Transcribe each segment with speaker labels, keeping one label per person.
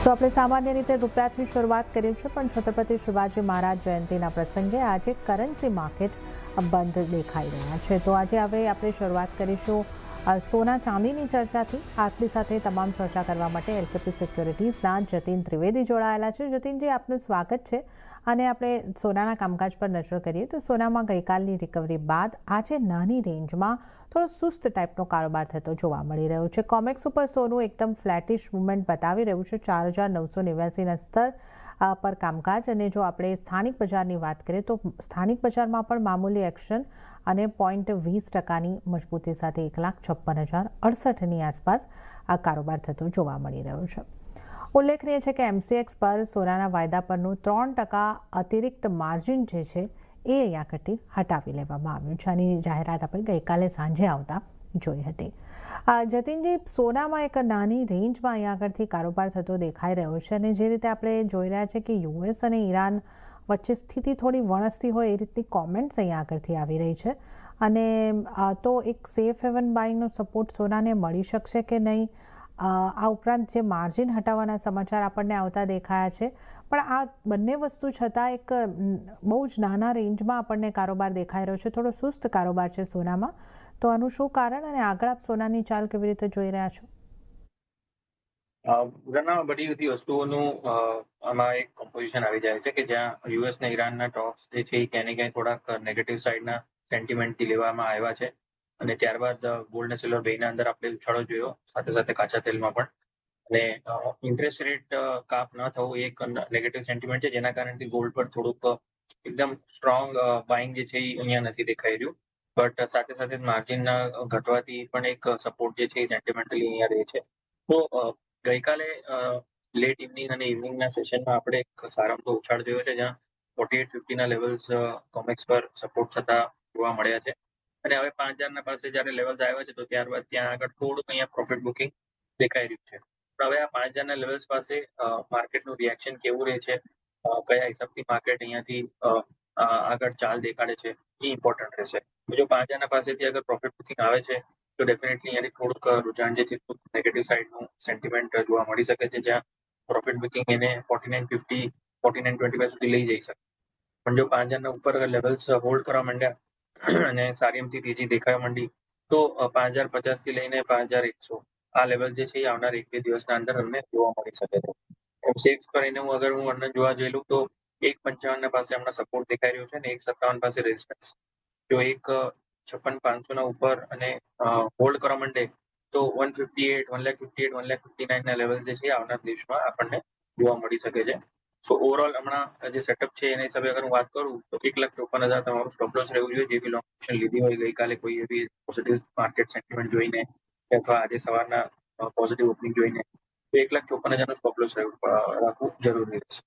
Speaker 1: તો આપણે સામાન્ય રીતે રૂપિયાથી શરૂઆત કરીએ છીએ, પણ છત્રપતિ શિવાજી મહારાજ જયંતિના પ્રસંગે આજે કરન્સી માર્કેટ બંધ દેખાઈ રહ્યા છે. તો આજે હવે આપણે શરૂઆત કરીશું સોના ચાંદીની ચર્ચાથી. આપણી સાથે તમામ ચર્ચા કરવા માટે એલકેપી સિક્યોરિટીઝના જતીન ત્રિવેદી જોડાયેલા છે. જતીનજી, આપનું સ્વાગત છે. અને આપણે સોનાના કામકાજ પર નજર કરીએ તો સોનામાં ગઈકાલની રિકવરી બાદ આજે નાની રેન્જમાં થોડો સુસ્ત ટાઈપનો કારોબાર થતો જોવા મળી રહ્યો છે. કોમેક્સ ઉપર સોનું એકદમ ફ્લેટિશ મુવમેન્ટ બતાવી રહ્યું છે, 4,989ના સ્તર પર કામકાજ. અને જો આપણે સ્થાનિક બજારની વાત કરીએ તો સ્થાનિક બજારમાં પણ મામૂલી એક્શન અને 0.20%ની મજબૂતી સાથે 1,56,068ની આસપાસ આ કારોબાર થતો જોવા મળી રહ્યો છે. ઉલ્લેખનીય છે કે MCX પર સોનાના વાયદા પરનું 3% અતિરિક્ત માર્જિન જે છે એ અહીંયા કરતી હટાવી લેવામાં આવ્યું છે. આની જાહેરાત આપણે ગઈકાલે સાંજે આવતા જોઈ હતી. જતીનજી, સોનામાં એક નાની રેન્જમાં અહીંયા આગળથી કારોબાર થતો દેખાઈ રહ્યો છે. અને જે રીતે આપણે જોઈ રહ્યા છે કે US અને ઈરાન વચ્ચે સ્થિતિ થોડી વણસતી હોય એ રીતની કોમેન્ટ્સ અહીંયા આગળથી આવી રહી છે. અને તો એક સેફ હેવન બાઇંગનો સપોર્ટ સોનાને મળી શકશે કે નહીં? આ ઉપરાંત જે માર્જિન હટાવવાના સમાચાર આપણને આવતા દેખાયા છે, પણ આ બંને વસ્તુ છતાં એક બહુ જ નાના રેન્જમાં આપણને કારોબાર દેખાઈ રહ્યો છે. થોડો સુસ્ત કારોબાર છે સોનામાં. તો આનું શું કારણ, અને આગળ આપ સોનાની ચાલ કેવી રીતે જોઈ રહ્યા છો?
Speaker 2: ઘણા બધી બધી વસ્તુઓનું આમાં એક કમ્પોઝિશન આવી જાય છે કે જ્યાં US ને ઈરાનના ટોક્સ જે છે એ ક્યાંય ને ક્યાંય થોડાક નેગેટિવ સાઇડના સેન્ટિમેન્ટથી લેવામાં આવ્યા છે. અને ત્યારબાદ ગોલ્ડ અને સિલ્વર બેના અંદર આપણે ઉછાળો જોયો, સાથે સાથે કાચા તેલમાં પણ. અને ઇન્ટરેસ્ટ રેટ કાપ ન થવું એ એક નેગેટિવ સેન્ટિમેન્ટ છે, જેના કારણથી ગોલ્ડ પર થોડુંક એકદમ સ્ટ્રોંગ બાઇંગ જે છે એ અહીંયા નથી દેખાઈ રહ્યું. બટ સાથે સાથે માર્જિનના ઘટવાથી પણ એક સપોર્ટ જે છે એ સેન્ટિમેન્ટલી અહીંયા રહે છે. તો ગઈકાલે લેટ ઇવનિંગ અને ઇવનિંગના સેશનમાં આપણે એક સારામાં ઉછાળ જોયો છે, જ્યાં 4850ના લેવલ્સ કોમેક્સ પર સપોર્ટ થતા જોવા મળ્યા છે. અને હવે 5,000ના પાસે જ્યારે લેવલ્સ આવ્યા છે તો ત્યારબાદ ત્યાં આગળ થોડુંક અહીંયા પ્રોફિટ બુકિંગ દેખાઈ રહ્યું છે. પણ હવે આ 5,000ના લેવલ્સ પાસે માર્કેટનું રિએક્શન કેવું રહે છે, કયા હિસાબથી માર્કેટ અહીંયાથી આગળ ચાલ દેખાડે છે, એ ઇમ્પોર્ટન્ટ રહેશે. જો 5,000ના પાસેથી અગર પ્રોફિટ બુકિંગ આવે છે તો ડેફિનેટલી અહીંયાથી થોડુંક રુઝાન જે છે નેગેટિવ સાઇડનું સેન્ટિમેન્ટ જોવા મળી શકે છે, જ્યાં પ્રોફિટ બુકિંગ એને 49.50 49.25 સુધી લઈ જઈ શકે. પણ જો 5,000ના ઉપર લેવલ્સ હોલ્ડ કરવા માંડ્યા અને સારી એમથી તેજી દેખાવા માંડી તો 5,050થી લઈને 5,100 આ લેવલ જે છે એ આવનાર 1-2 દિવસના અંદર અમને જોવા મળી શકે છે. MCX પર એને હું વર્ણન જોવા જઈલું તો 1.55ના પાસે હમણાં સપોર્ટ દેખાઈ રહ્યો છે અને 1.57 પાસે રેઝિસ્ટન્સ. જો 1.56,500ના ઉપર અને હોલ્ડ કરવા માંડે તો 158, 158, 159ના લેવલ જે છે આવનાર દિવસમાં આપણને જોવા મળી શકે છે. સો ઓવરઓલ હમણાં જે સેટઅપ છે એના હિસાબે અગર હું વાત કરું તો 1,54,000 તમારું સ્ટોપ લોસ રહેવું જોઈએ. જે બી લોંગ પોઝિશન લીધી હોય ગઈકાલે કોઈ એવી પોઝિટિવ માર્કેટ સેન્ટિમેન્ટ જોઈને અથવા આજે સવારના પોઝિટિવ ઓપનિંગ જોઈને તો 1,54,000નો સ્ટોપ લોસ રાખવું જરૂરી રહેશે.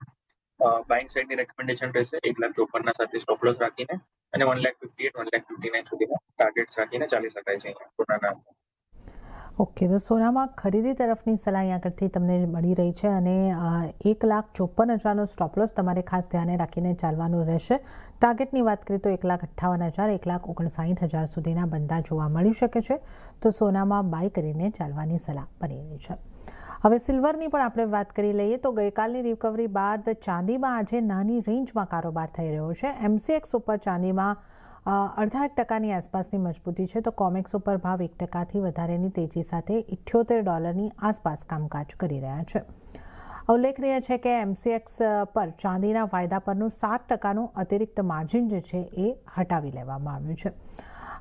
Speaker 2: બાઇંગ સાઇડની રેકમેન્ડેશન રહેશે 1,54,000ના સાથે સ્ટોપ લોસ રાખીને અને 1,58,000 1,59,000 સુધીના ટાર્ગેટ્સ રાખીને ચાલી શકાય છે અહીંયા સોનાના.
Speaker 1: ઓકે, તો સોનામાં ખરીદી તરફની સલાહ અહીંયા આગળથી તમને મળી રહી છે. અને 1,54,000નો સ્ટોપ લોસ તમારે ખાસ ધ્યાને રાખીને ચાલવાનું રહેશે. ટાર્ગેટની વાત કરીએ તો 1,58,000 1,59,000 સુધીના બંધા જોવા મળી શકે છે. તો સોનામાં બાય કરીને ચાલવાની સલાહ બની રહી છે. હવે સિલ્વરની પણ આપણે વાત કરી લઈએ તો ગઈકાલની રિકવરી બાદ ચાંદીમાં આજે નાની રેન્જમાં કારોબાર થઈ રહ્યો છે. MCX ઉપર ચાંદીમાં 0.5%ની આસપાસની મજબૂતી છે, તો કોમેક્સ ઉપર ભાવ 1%થી વધારેની તેજી સાથે $78ની આસપાસ કામકાજ કરી રહ્યા છે. ઉલ્લેખનીય છે કે MCX પર ચાંદીના વાયદા પરનું 7%નું અતિરિક્ત માર્જિન જે છે એ હટાવી લેવામાં આવ્યું છે.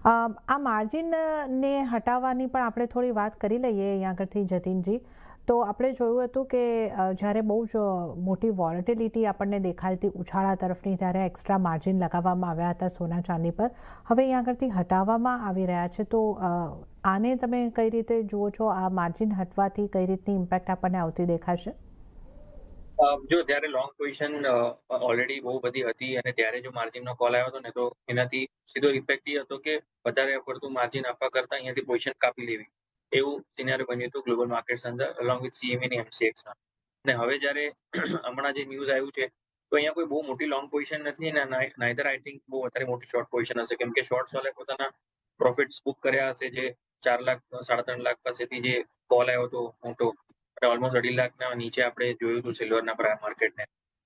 Speaker 1: આ માર્જિનને હટાવવાની પણ આપણે થોડી વાત કરી લઈએ અહીંયા આગળથી જતીનજી. તો આપણે જોયું હતું કે જ્યારે બહુ જ મોટી વોલેટિલિટી આપણને દેખાઈ હતી ઉછાળા તરફની, ત્યારે એક્સ્ટ્રા માર્જિન લગાવવામાં આવ્યા હતા સોના ચાંદી પર. હવે અહીંયા આગળથી હટાવવામાં આવી રહ્યા છે. તો આને તમે કઈ રીતે જુઓ છો? આ માર્જિન હટવાથી કઈ રીતની ઇમ્પેક્ટ આપણને આવતી દેખાશે?
Speaker 2: જો ત્યારે લોંગ પોઝિશન ઓલરેડી બહુ બધી હતી અને ત્યારે જો માર્જિનનો કોલ આવ્યો હતો ને તો એનાથી સીધો ઇફેક્ટ એ હતો કે વધારે પડતું માર્જિન આપવા કરતા અહીંયાથી પોઝિશન કાપી લેવી, એવું સિનારિયો બન્યું હતું ગ્લોબલ માર્કેટ્સ અંદર અલોંગ વિથ CME અને MCXમાં. અને હવે જ્યારે હમણાં જે ન્યૂઝ આવ્યું છે તો અહીંયા કોઈ બહુ મોટી લોંગ પોઝિશન નથી ને નાઈધર આઈ થિંક બહુ વધારે મોટી શોર્ટ પોઝિશન હશે, કેમ કે શોર્ટ્સ વાળા પોતાના પ્રોફિટ્સ બુક કર્યા હશે જે 4 લાખ 3.5 લાખ પાસેથી જે કોલ આવ્યો હતો મોટો, અને ઓલમોસ્ટ 2.5 લાખના નીચે આપણે જોયું હતું સિલ્વરના પ્રાઇમ માર્કેટને.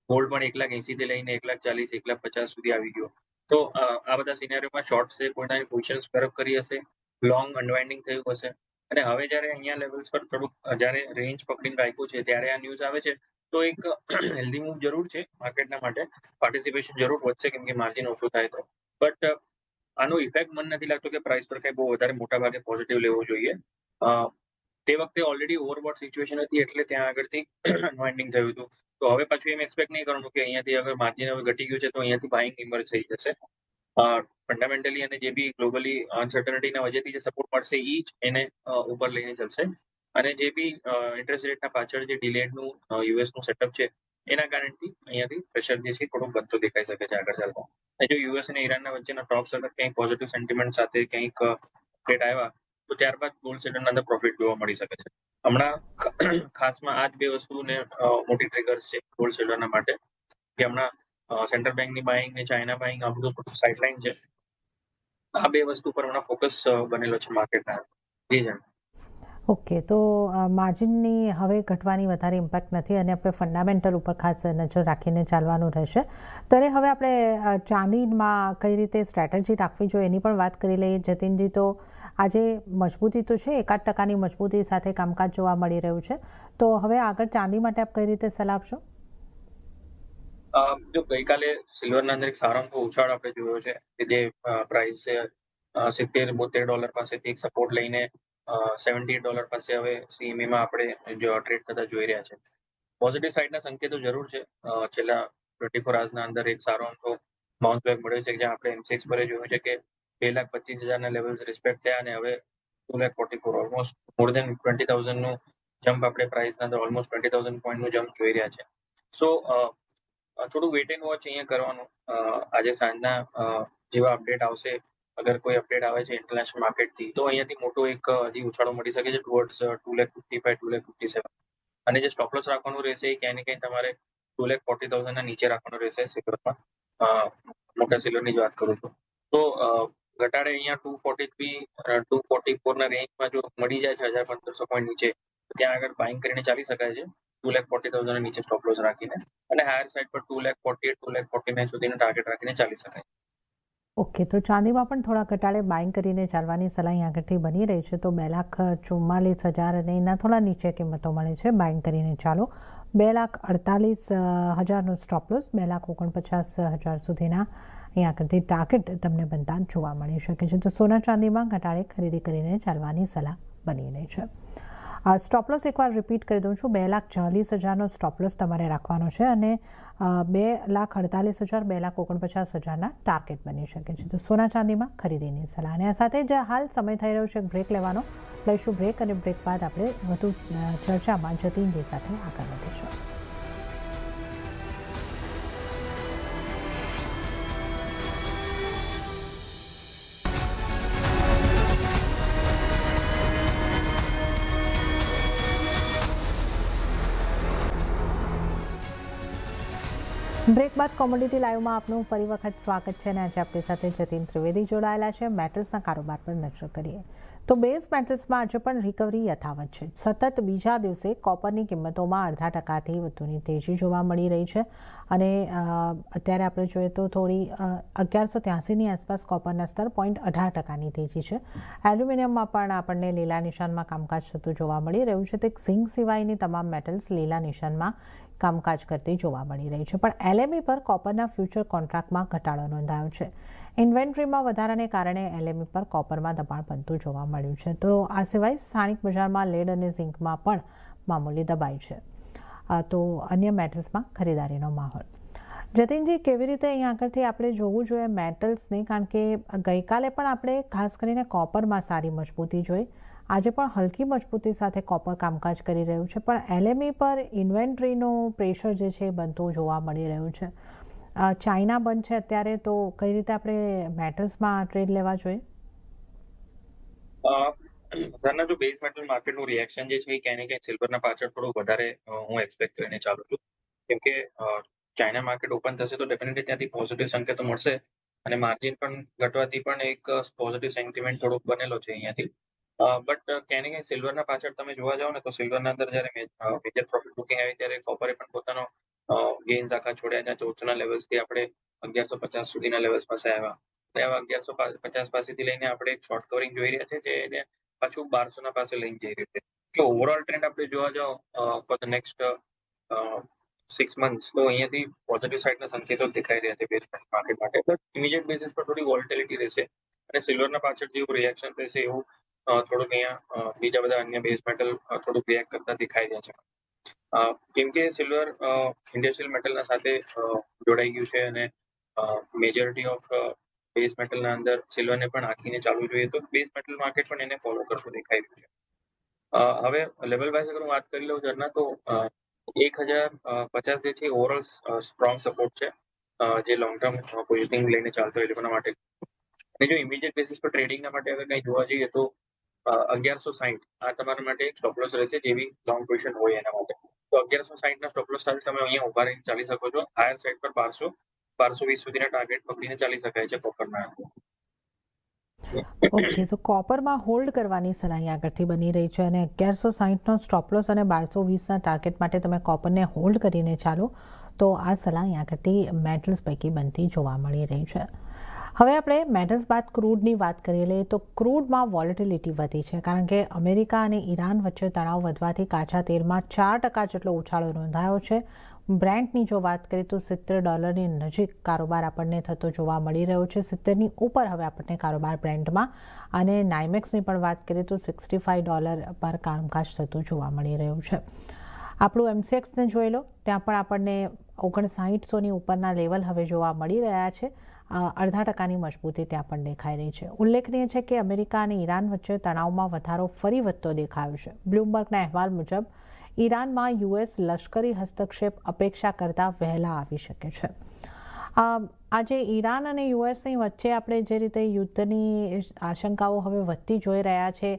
Speaker 2: ગોલ્ડ પણ 1,80,000 થી લઈને 1,40,000, 1,50,000 સુધી આવી ગયો. તો આ બધા સિનેરિયોમાં શોર્ટ્સે પોતાની પોઝિશન્સ ખરાબ કરી હશે, લોંગ અનવાઇન્ડિંગ થયું હશે અને હવે જ્યારે અહીંયા લેવલ્સ પર થોડુંક જ્યારે રેન્જ પકડીને રાખ્યું છે ત્યારે આ ન્યૂઝ આવે છે તો એક હેલ્ધી મૂવ જરૂર છે માર્કેટના માટે. પાર્ટિસિપેશન જરૂર વધશે કેમ કે માર્જિન ઓછું થાય તો. બટ આનો ઇફેક્ટ મને નથી લાગતો કે પ્રાઇસ પર કંઈ બહુ વધારે મોટા ભાગે પોઝિટિવ લેવો જોઈએ. તે વખતે ઓલરેડી ઓવરબોટ સિચ્યુએશન હતી એટલે ત્યાં આગળથી અનવાઇન્ડિંગ થયું હતું. તો હવે પાછું એમ એક્સપેક્ટ નહીં કરવાનું કે અહીંયાથી અગર માર્જિન હવે ઘટી ગયું છે તો અહીંયાથી બાઇંગ ઇમર્જ થઈ જશે. ફંડામેન્ટલી અને જે બી ગ્લોબલી અનસર્ટનિટીના વજહથી જે સપોર્ટ મળશે એ જ એને ઉપર લઈને ચાલશે. અને જે બી ઇન્ટરેસ્ટ રેટના પાછળ જે ડિલેડનું યુએસનું સેટઅપ છે એના કારણથી અહીંયાથી પ્રેશર જે છે થોડુંક વધતો દેખાઈ શકે છે આગળ ચાલતા. અને જો યુએસ અને ઈરાનના વચ્ચેના ટોક્સ અગર કંઈક પોઝિટિવ સેન્ટિમેન્ટ સાથે કંઈક અપડેટ આવ્યા તો ત્યારબાદ ગોલ્ડ સિલ્વરના અંદર પ્રોફિટ જોવા મળી શકે છે. હમણાં ખાસમાં આ જ બે વસ્તુને મોટી ટ્રિગર્સ છે ગોલ્ડ સિલ્વરના માટે કે હમણાં સેન્ટ્રલ બેંકની બાઇંગ ને ચાઇના બાઇંગ આ બધું થોડું સાઇડલાઇન છે. આ બે વસ્તુ પર હમણાં ફોકસ બનેલો છે માર્કેટના. જી જાણ.
Speaker 1: ઓકે, તો માર્જિનની હવે ઘટવાની વધારે ઇમ્પેક્ટ નથી અને આપણે ફંડામેન્ટલ ઉપર ખાસ નજર રાખીને ચાલવાનું રહેશે. ત્યારે હવે આપણે ચાંદીમાં કઈ રીતે સ્ટ્રેટેજી રાખવી જોઈએ એની પણ વાત કરી લઈએ. જતીનજી, તો આજે મજબૂતી તો છે, 1-8% મજબૂતી સાથે કામકાજ જોવા મળી રહ્યું છે. તો હવે આગળ ચાંદી માટે આપ કઈ રીતે સલાહ આપશો?
Speaker 2: જો ગઈકાલે સિલ્વરના અંદર એક સારો મોટો ઉછાળ આપણે જોયો છે કે જે પ્રાઇસ છે $70-72 પાસેથી એક સપોર્ટ લઈને $78 પાસે હવે સીએમઈમાં આપણે જો ટ્રેડ થતા જોઈ રહ્યા છે. પોઝિટિવ સાઇડના સંકેતો જરૂર છે. છેલ્લા 24 અવર્સના અંદર એક સારો અમથો બાઉન્સ બેક મળ્યો છે જ્યાં આપણે એમસીએક્સ પર જોયું છે કે 2,25,000ના લેવલ્સ રિસ્પેક્ટ થયા અને હવે 2,44,000 ઓલમોસ્ટ મોર દેન 20,000 નું જમ્પ આપણે પ્રાઇસના અંદર ઓલમોસ્ટ 20,000 પોઈન્ટનું જમ્પ જોઈ રહ્યા છે. સો થોડું વેટ એન્ડ વોચ અહીંયા કરવાનું. આજે સાંજના જેવા અપડેટ આવશે, અગર કોઈ અપડેટ આવે છે ઇન્ટરનેશનલ માર્કેટથી તો અહીંયાથી મોટો એક હજી ઉછાળો મળી શકે છે ટુવર્ડ્સ 2,55,000, 2,57,000. અને જે સ્ટોપ લોસ રાખવાનું રહેશે એ ક્યાંય ને ક્યાંય તમારે 2,40,000ના નીચે રાખવાનું રહેશે સિલ્વરમાં. મોટા સિલ્વરની જ વાત કરું છું તો ઘટાડે અહીંયા 243, 244ના રેન્જમાં જો મળી જાય છે 1,500 પોઈન્ટ નીચે તો ત્યાં આગળ બાઇંગ કરીને ચાલી શકાય છે 2,40,000 નીચે સ્ટોપ લોસ રાખીને. અને હાયર સાઇડ પર 2,48, 2,49 સુધીનો ટાર્ગેટ રાખીને ચાલી શકાય.
Speaker 1: ઓકે, તો ચાંદીમાં પણ થોડા ઘટાડે બાઇંગ કરીને ચાલવાની સલાહ અહીં આગળથી બની રહી છે. તો 2,44,000 અને એના થોડા નીચે કિંમતો મળે છે. બાઇંગ કરીને ચાલો. 2,48,000નો સ્ટોપ લોસ, 2,49,000 સુધીના અહીં આગળથી ટાર્ગેટ તમને બનતા જોવા મળી શકે છે. તો સોના ચાંદીમાં ઘટાડે ખરીદી કરીને ચાલવાની સલાહ બની રહી છે. સ્ટોપ લોસ એકવાર રિપીટ કરી દઉં છું. 2,40,000નો સ્ટોપ લોસ તમારે રાખવાનો છે અને 2,48,000, 2,49,000ના ટાર્ગેટ બની શકે છે. તો સોના ચાંદીમાં ખરીદીની સલાહ. અને આ સાથે જ હાલ સમય થઈ રહ્યો છે બ્રેક લેવાનો. લઈશું બ્રેક અને બ્રેક બાદ આપણે વધુ ચર્ચામાં જતીનજી સાથે આગળ વધીશું. બ્રેક બાદ કોમોડિટી લાઈવમાં આપનું ફરી વખત સ્વાગત છે અને આજે આપણી સાથે જતીન ત્રિવેદી જોડાયેલા છે. મેટલ્સના કારોબાર પર નજર કરીએ તો બેઝ મેટલ્સમાં આજે પણ રિકવરી યથાવત છે. સતત બીજા દિવસે કોપરની કિંમતોમાં 0.5%થી વધુની તેજી જોવા મળી રહી છે અને અત્યારે આપણે જોઈએ તો થોડી 1,183ની આસપાસ કોપરના સ્તર 0.18%ની તેજી છે. એલ્યુમિનિયમમાં પણ આપણને લીલા નિશાનમાં કામકાજ થતું જોવા મળી રહ્યું છે. તો ઝિંક સિવાયની તમામ મેટલ્સ લીલા નિશાનમાં કામકાજ કરતી જોવા મળી રહી છે. પણ એલએમઈ પર કોપરના ફ્યુચર કોન્ટ્રાક્ટમાં ઘટાડો નોંધાયો છે. ઇન્વેન્ટરીમાં વધારાને કારણે એલએમઈ પર કોપરમાં દબાણ બનતું જોવા મળ્યું છે. તો આ સિવાય સ્થાનિક બજારમાં લેડ અને ઝિંકમાં પણ મામૂલી દબાઈ છે. તો અન્ય મેટલ્સમાં ખરીદારીનો માહોલ. જતીનજી, કેવી રીતે અહીંયા આગળથી આપણે જોવું જોઈએ મેટલ્સને? કારણ કે ગઈકાલે પણ આપણે ખાસ કરીને કોપરમાં સારી મજબૂતી જોઈ. આજે પણ હલકી મજબૂતી સાથે કોપર કામકાજ કરી રહ્યું છે. પણ એલએમઈ પર ઇન્વેન્ટરીનું પ્રેશર જે છે એ બનતું જોવા મળી રહ્યું છે. ચાઇના બંધ છે અત્યારે, તો કઈ રીતે આપણે મેટલ્સમાં ટ્રેડ લેવા જોઈએ?
Speaker 2: અત્યારના જો બેઝ મેટલ માર્કેટનું રિએક્શન જે છે એ ક્યાંય ને ક્યાંય સિલ્વરના પાછળ થોડું વધારે હું એક્સપેક્ટ કરીને ચાલુ છું. કેમ કે ચાઇના માર્કેટ ઓપન થશે તો ડેફિનેટલી ત્યાંથી પોઝિટિવ સંકેતો મળશે અને માર્જિન પણ ઘટવાથી પણ એક પોઝિટિવ સેન્ટિમેન્ટ થોડોક બનેલો છે અહીંયાથી. બટ ક્યાંય ને ક્યાંય સિલ્વરના પાછળ તમે જોવા જાઓ ને તો સિલ્વરના અંદર જ્યારે મેજર પ્રોફિટ બુકિંગ આવી ત્યારે કોપરે પણ પોતાનો ગેઇન્સ આખા છોડ્યા, જ્યાં 1400ના લેવલ્સથી આપણે 1150 સુધીના લેવલ્સ પાસે આવ્યા. ત્યાં 1150 પાસેથી લઈને આપણે એક શોર્ટ કવરિંગ જોઈ રહ્યા છે, જે એને પાછું 1200ના પાસે લઈને જઈ રહ્યું છે. જો ઓવરઓલ ટ્રેન્ડ આપણે જોવા જાઓ ફોર ધ નેક્સ્ટ 6 મંથ્સ, તો અહીંયાથી પોઝિટિવ સાઇડના સંકેતો જ દેખાઈ રહ્યા છે બેઝ માર્કેટ માટે. બટ ઇમિડિયેટ બેસિસ પર થોડી વોલેટિલિટી રહેશે અને સિલ્વરના પાછળ જેવું રિએક્શન રહેશે એવું થોડુંક અહીંયા બીજા બધા અન્ય બેઝ મેટલ થોડુંક રિએક્ટ કરતા દેખાઈ રહ્યા છે. કેમ કે સિલ્વર ઇન્ડસ્ટ્રીયલ મેટલના સાથે જોડાઈ ગયું છે અને મેજોરિટી ઓફ બેઝ મેટલના અંદર સિલ્વરને પણ આંકીને ચાલવું જોઈએ, તો બેઝ મેટલ માર્કેટ પણ એને ફોલો કરતું દેખાઈ રહ્યું છે. હવે લેવલ વાઇઝ અગર હું વાત કરી લઉં ઝરના, તો 1050 જે છે ઓવરઓલ સ્ટ્રોંગ સપોર્ટ છે, જે લોંગ ટર્મ પોઝિશનિંગ લઈને ચાલતો હોય એ લોકોના માટે. અને જો ઇમિડિયેટ બેસિસ પર ટ્રેડિંગના માટે અગર કંઈ જોવા જઈએ તો 1160 આ તમારા માટે એક સ્ટોપ લોસ રહેશે, જેવી લોંગ પોઝિશન હોય એના માટે. તો 1160ના સ્ટોપ લોસ સાથે તમે અહીંયા ઉભા રહીને ચાલી શકો છો. હાયર સાઇડ પર 1220 સુધીના ટાર્ગેટ પકડીને ચાલી શકાય છે કોપરના.
Speaker 1: ઓકે, તો કોપરમાં હોલ્ડ કરવાની સલાહ અહીં આગળથી બની રહી છે અને 1160નો સ્ટોપ લોસ અને 1220ના ટાર્ગેટ માટે તમે કોપરને હોલ્ડ કરીને ચાલો, તો આ સલાહ અહીં આગળથી મેટલ્સ પૈકી બનતી જોવા મળી રહી છે. હવે આપણે મેટલ્સ બાદ ક્રૂડની વાત કરી લઈએ તો ક્રૂડમાં વોલેટિલિટી વધી છે, કારણ કે અમેરિકા અને ઈરાન વચ્ચે તણાવ વધવાથી કાચા તેલમાં 4% જેટલો ઉછાળો નોંધાયો છે. બ્રેન્ટની જો વાત કરીએ તો $70ની નજીક કારોબાર આપણને થતો જોવા મળી રહ્યો છે. 70ની ઉપર હવે આપણને કારોબાર બ્રેન્ટમાં, અને નાઇમેક્સની પણ વાત કરીએ તો $65 પર કામકાજ થતું જોવા મળી રહ્યું છે. આપણું MCXને જોઈ લો, ત્યાં પણ આપણને 5900ની ઉપરના લેવલ હવે જોવા મળી રહ્યા છે. 0.5% મજબૂતી ત્યાં પણ દેખાઈ રહી છે. ઉલ્લેખનીય છે કે અમેરિકા અને ઈરાન વચ્ચે તણાવમાં વધારો ફરી વધતો દેખાયો છે. બ્લૂમબર્ગના અહેવાલ મુજબ ઈરાનમાં US લશ્કરી હસ્તક્ષેપ અપેક્ષા કરતાં વહેલા આવી શકે છે. આજે ઈરાન અને યુએસની વચ્ચે આપણે જે રીતે યુદ્ધની આશંકાઓ હવે વધતી જોઈ રહ્યા છે,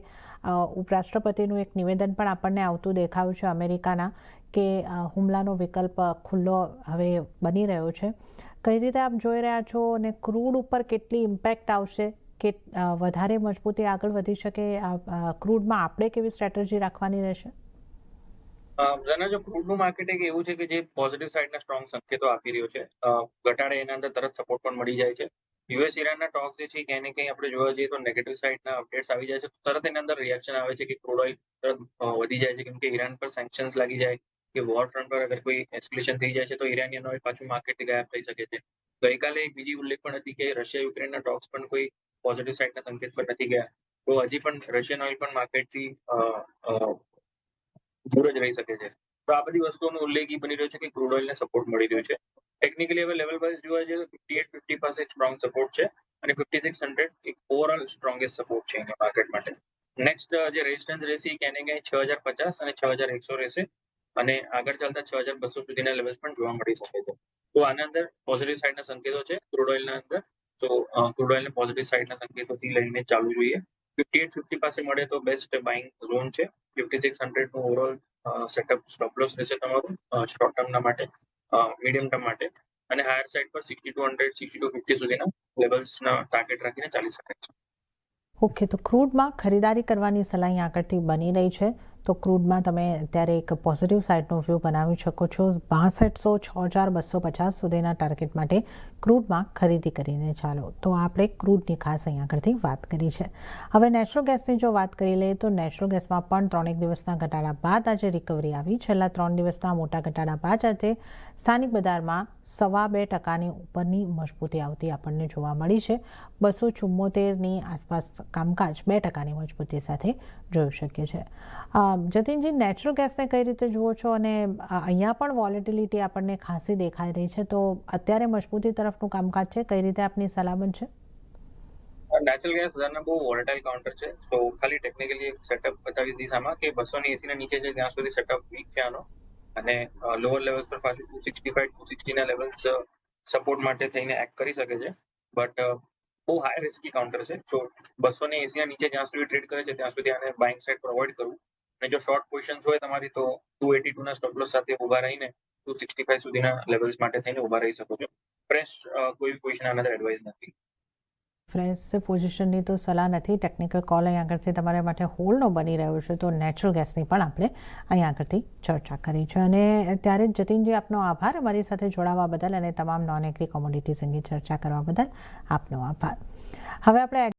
Speaker 1: ઉપરાષ્ટ્રપતિનું એક નિવેદન પણ આપણને આવતું દેખાયું છે અમેરિકાના, કે હુમલાનો વિકલ્પ ખુલ્લો હવે બની રહ્યો છે. કઈ રીતે આપ જોઈ રહ્યા છો અને ક્રૂડ ઉપર કેટલી ઇમ્પેક્ટ આવશે, કે વધારે મજબૂતી આગળ વધી શકે ક્રૂડમાં આપણે કેવી સ્ટ્રેટેજી રાખવાની રહેશે?
Speaker 2: જો ક્રૂડનું માર્કેટ એક એવું છે કે જે પોઝિટિવ સાઇડના સ્ટ્રોંગ સંકેતો આપી રહ્યો છે. ઘટાડે એના અંદર તરત સપોર્ટ પણ મળી જાય છે. યુએસ ઈરાનના ટોક જે છે ક્યાંય ને ક્યાંય આપણે જોવા જઈએ તો નેગેટિવ સાઇડના અપડેટ્સ આવી જાય છે, તો તરત એના અંદર રિએક્શન આવે છે કે ક્રૂડ ઓઇલ તરત વધી જાય છે, કેમ કે ઈરાન પર સેન્કશન્સ લાગી જાય કે વોર ફ્રન્ટ પર અગર કોઈ એસ્કેલેશન થઈ જાય છે તો ઇરાનિયન ઓઇલ પાછું માર્કેટથી ગાયબ થઈ શકે છે. ગઈકાલે એક બીજી ઉલ્લેખ પણ હતી કે રશિયા યુક્રેનના ટોક્સ પણ કોઈ પોઝિટિવ સાઇડના સંકેત પર નથી ગયા, તો હજી પણ રશિયન ઓઇલ પણ માર્કેટથી દૂર જ રહી શકે છે. તો આ બધી વસ્તુઓનો ઉલ્લેખ બની રહ્યો છે કે ક્રૂડ ઓઇલને સપોર્ટ મળી રહ્યો છે. ટેકનિકલી હવે લેવલ વાઇઝ જોવા જઈએ તો 5850 પાસે એક સ્ટ્રોંગ સપોર્ટ છે અને 5600 એક ઓવરઓલ સ્ટ્રોંગેસ્ટ સપોર્ટ છે એના માર્કેટ માટે. નેક્સ્ટ જે રેઝિસ્ટન્સ રહેશે એ ક્યાંય ને ક્યાંય 6050 અને 6100 રહેશે, અને આગળ ચાલતા 6200 સુધીના લેવલ્સ પણ જોવા મળી શકે છે. તો આના અંદર પોઝિટિવ સાઇડના સંકેતો છે ક્રૂડ ઓઇલના અંદર, તો ક્રૂડ ઓઇલને પોઝિટિવ સાઇડના સંકેતોથી લઈને ચાલવું જોઈએ. 5850 પાસે મળે તો બેસ્ટ બાઇંગ ઝોન છે. 5600નું ઓવરઓલ સેટઅપ સ્ટોપ લોસ રહેશે તમારું શોર્ટ ટર્મના માટે, મીડિયમ ટર્મ માટે, અને હાયર સાઇડ પર 6200 6250 સુધીના લેવલ્સના ટાર્ગેટ રાખીને ચાલી શકાય છે.
Speaker 1: ઓકે, તો ક્રૂડમાં ખરીદારી કરવાની સલાહ અહીં આગળથી બની રહી છે. તો ક્રૂડમાં તમે અત્યારે એક પોઝિટિવ સાઇડનો વ્યૂ બનાવી શકો છો. 6200 6250 સુધીના ટાર્ગેટ માટે ક્રૂડમાં ખરીદી કરીને ચાલો, તો આપણે ક્રૂડની ખાસ અહીં આગળથી વાત કરી છે. હવે નેચરલ ગેસની જો વાત કરી લઈએ તો નેચરલ ગેસમાં પણ 3 દિવસના ઘટાડા બાદ આજે રિકવરી આવી. છેલ્લા 3 દિવસના મોટા ઘટાડા બાદ આજે સ્થાનિક બજારમાં 2.25%ની ઉપરની મજબૂતી આવતી આપણને જોવા મળી છે. 274ની આસપાસ કામકાજ 2%ની મજબૂતી સાથે જોઈ શકીએ છીએ. જતીનજી, નેચરલ ગેસને કઈ રીતે જુઓ છો, અને અહીંયા પણ વોલેટિલિટી આપણને ખાસી દેખાઈ રહી છે, તો અત્યારે મજબૂતી તરફનું કામકાજ છે, કઈ રીતે આપની સલાહ બનશે?
Speaker 2: નેચરલ ગેસ બહુ વોલેટાઇલ કાઉન્ટર છે, તો ખાલી ટેકનિકલી એક સેટઅપ બતાવી દીધી આમાં કે 280 ના નીચે છે ત્યાં સુધી સેટઅપ વીક છે આનો, અને લોઅર લેવલ્સ પર પાછું 265 260ના લેવલ્સ સપોર્ટ માટે થઈને એક્ટ કરી શકે છે. બટ બહુ હાઈ રિસ્કી કાઉન્ટર છે, તો 280 ના નીચે જ્યાં સુધી ટ્રેડ કરે છે ત્યાં સુધી આને બાઇંગ સાઇડ પર અવોઇડ કરવું, અને જો શોર્ટ પોઝિશન્સ હોય તમારી તો 282ના સ્ટોપ લોસ સાથે ઊભા રહીને 265 સુધીના લેવલ્સ માટે થઈને ઊભા રહી શકો છો. ફ્રેશ કોઈ પોઝિશન આના એડવાઇસ નથી.
Speaker 1: ફ્રેશ પોઝિશનની તો સલાહ નથી. ટેકનિકલ કોલ અહીં આગળથી તમારા માટે હોલ્ડનો બની રહ્યો છે, તો નેચરલ ગેસની પણ આપણે અહીં આગળથી ચર્ચા કરી છે. અને ત્યારે જ જતીનજી, આપનો આભાર અમારી સાથે જોડાવા બદલ અને તમામ નોન એગ્રી કોમોડિટીઝ અંગે ચર્ચા કરવા બદલ આપનો આભાર. હવે આપણે